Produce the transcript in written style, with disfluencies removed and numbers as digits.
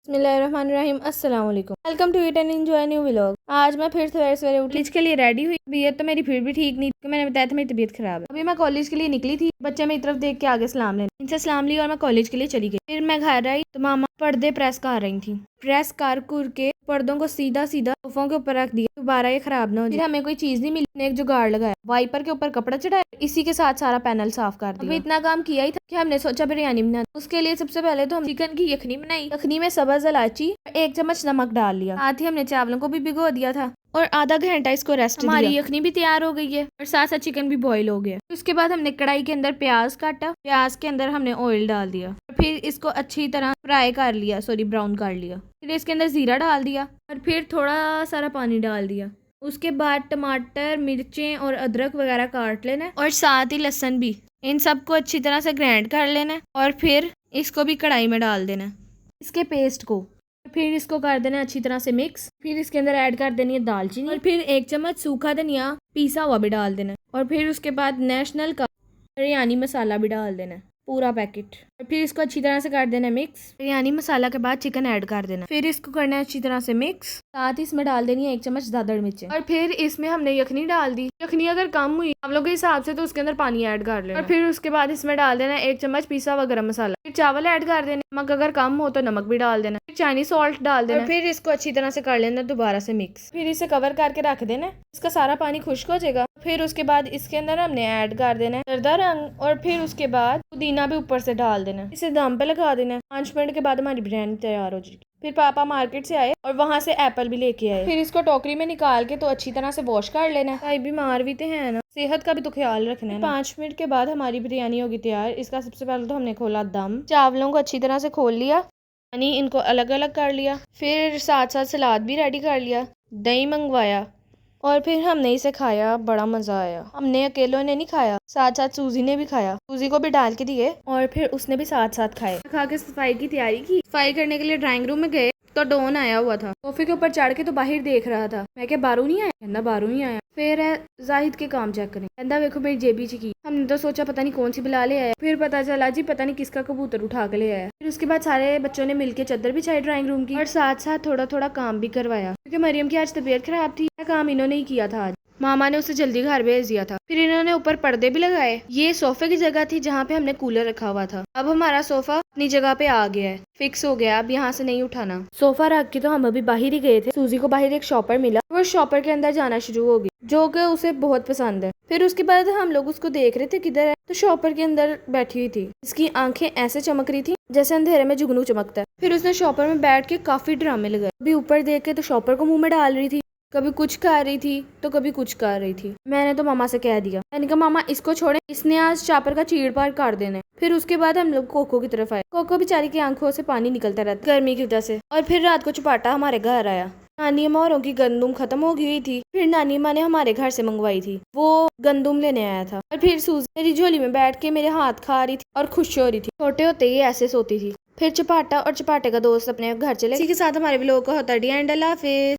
बिस्मिल्लाहिर्रहमानिर्रहीम अस्सलाम वालेकुम। Welcome to it and enjoy new vlog. आज मैं फिर सवेरे सवेरे उठी के लिए रेडी हुई। तबीयत तो मेरी फिर भी ठीक नहीं थी, मैंने बताया था मेरी तबीयत खराब है। अभी मैं कॉलेज के लिए निकली थी, बच्चे मेरी तरफ देख के आगे सलाम लेने, इनसे सलाम लिया और मैं कॉलेज के लिए चली गई। फिर मैं घर आई तो मामा पर्दे प्रेस कर रही थी। प्रेस कर के पर्दों को सीधा सीधा सोफों के ऊपर रख दिया, दोबारा ये खराब ना हो जाए। फिर हमें कोई चीज नहीं मिली, एक जुगाड़ लगाया, वाइपर के ऊपर कपड़ा चढ़ाया, इसी के साथ सारा पैनल साफ कर दिया। अभी इतना काम किया ही था कि हमने सोचा बिरयानी बना। उसके लिए सबसे पहले तो हम चिकन की यखनी बनाई। यखनी में सब्ज इलायची, 1 चम्मच नमक डाल लिया, साथ ही हमने चावलों को भी भिगो दिया था और आधा घंटा इसको रेस्ट दिया। हमारी यखनी भी तैयार हो गई है और साथ साथ चिकन भी बॉईल हो गया। उसके बाद हमने कढ़ाई के अंदर प्याज काटा, प्याज के अंदर हमने ऑयल डाल दिया, फिर इसको अच्छी तरह फ्राई कर लिया, ब्राउन कर लिया। फिर इसके अंदर जीरा डाल दिया और फिर थोड़ा सारा पानी डाल दिया। उसके बाद टमाटर, मिर्चें और अदरक वगैरह काट लेना और साथ ही लहसुन भी, इन सबको अच्छी तरह से ग्राइंड कर लेना और फिर इसको भी कढ़ाई में डाल देना, इसके पेस्ट को। फिर इसको कर देना अच्छी तरह से मिक्स। फिर इसके अंदर ऐड कर देनी है दालचीनी और फिर 1 चम्मच सूखा धनिया पीसा हुआ भी डाल देना और फिर उसके बाद नेशनल का बिरयानी मसाला भी डाल देना, पूरा पैकेट। और फिर इसको अच्छी तरह से कर देना मिक्स। बिरयानी मसाला के बाद चिकन ऐड कर देना, फिर इसको करना है अच्छी तरह से मिक्स। साथ ही इसमें डाल देनी है 1 चम्मच दादड़ मिर्चें और फिर इसमें हमने यखनी डाल दी। यखनी अगर कम हुई आप लोगों के हिसाब से तो उसके अंदर पानी ऐड कर लेना और फिर उसके बाद इसमें डाल देना 1 चम्मच पीसा हुआ गरम मसाला। फिर चावल ऐड कर देना, नमक अगर कम हो तो नमक भी डाल देना, फिर चाइनीज सॉल्ट डाल देना और फिर इसको अच्छी तरह से कर लेना दोबारा से मिक्स। फिर इसे कवर करके रख देना, इसका सारा पानी खुश्क हो जाएगा। फिर उसके बाद इसके अंदर हमने ऐड कर देना है जर्दा रंग और फिर उसके बाद पुदीना भी ऊपर से डाल देना, इसे दम पे लगा देना। 5 मिनट के बाद हमारी बिरयानी तैयार हो जाएगी। फिर पापा मार्केट से आए और वहाँ से एप्पल भी लेके आए। फिर इसको टोकरी में निकाल के तो अच्छी तरह से वॉश कर लेना। भाई बीमार भी तो है ना, सेहत का भी तो ख्याल रखना है ना। 5 मिनट के बाद हमारी बिरयानी होगी तैयार। इसका सबसे पहले तो हमने खोला दम, चावलों को अच्छी तरह से खोल लिया, यानी इनको अलग अलग कर लिया। फिर साथ साथ सलाद भी रेडी कर लिया, दही मंगवाया और फिर हमने इसे खाया, बड़ा मजा आया। हमने अकेलों ने नहीं खाया, साथ साथ सूजी ने भी खाया, सूजी को भी डाल के दिए और फिर उसने भी साथ साथ खाए। खा के सफाई की तैयारी की। सफाई करने के लिए ड्राइंग रूम में गए तो डॉन आया हुआ था, सोफे के ऊपर चढ़ के तो बाहर देख रहा था। मैं क्या बारू नहीं आया, कहना बारू नहीं आया। फिर जाहिद के काम चेक करें, कहना देखो मेरी जेबी च की। हमने तो सोचा पता नहीं कौन सी बिला ले आया, फिर पता चला जी पता नहीं किसका कबूतर उठा के ले आया। फिर उसके बाद सारे बच्चों ने मिलकर चादर बिछाई ड्राइंग रूम की और साथ साथ थोड़ा थोड़ा काम भी करवाया, क्योंकि मरियम की आज तबीयत खराब थी। काम इन्होंने ही किया था आज, मामा ने उसे जल्दी घर भेज दिया था। फिर इन्होंने ऊपर पर्दे भी लगाए। ये सोफे की जगह थी जहाँ पे हमने कूलर रखा हुआ था। अब हमारा सोफा अपनी जगह पे आ गया है, फिक्स हो गया, अब यहाँ से नहीं उठाना। सोफा रख के तो हम अभी बाहर ही गए थे। सूजी को बाहर एक शॉपर मिला, वो शॉपर के अंदर जाना शुरू हो गई, जो कि उसे बहुत पसंद है। फिर उसके बाद हम लोग उसको देख रहे थे किधर है, तो शॉपर के अंदर बैठी हुई थी। इसकी आंखें ऐसे चमक रही थी जैसे अंधेरे में जुगनू चमकता है। फिर उसने शॉपर में बैठ के काफी ड्रामे लगाए। कभी ऊपर देख के तो शॉपर को मुंह में डाल रही थी, कभी कुछ कर रही थी तो कभी कुछ कर रही थी। मैंने तो मामा से कह दिया, मैंने कहा मामा इसको छोड़े, इसने आज चापर का चीड़ पार कर देना है। फिर उसके बाद हम लोग कोको की तरफ आए। कोको बेचारी की आंखों से पानी निकलता रहता गर्मी की वजह से। और फिर रात को चपाटा हमारे घर आया। नानी अम्मा औरों की गंदुम खत्म हो गई थी, फिर नानी अम्मा ने हमारे घर से मंगवाई थी, वो गंदुम लेने आया था। और फिर सूजी मेरी झोली में बैठ के मेरे हाथ खा रही थी और खुश हो रही थी। छोटे होते ही ऐसे सोती थी। फिर चपाटा और चपाटे का दोस्त अपने घर चले। इसी के साथ हमारे व्लॉग को होता है एंड। अल्लाह हाफिज।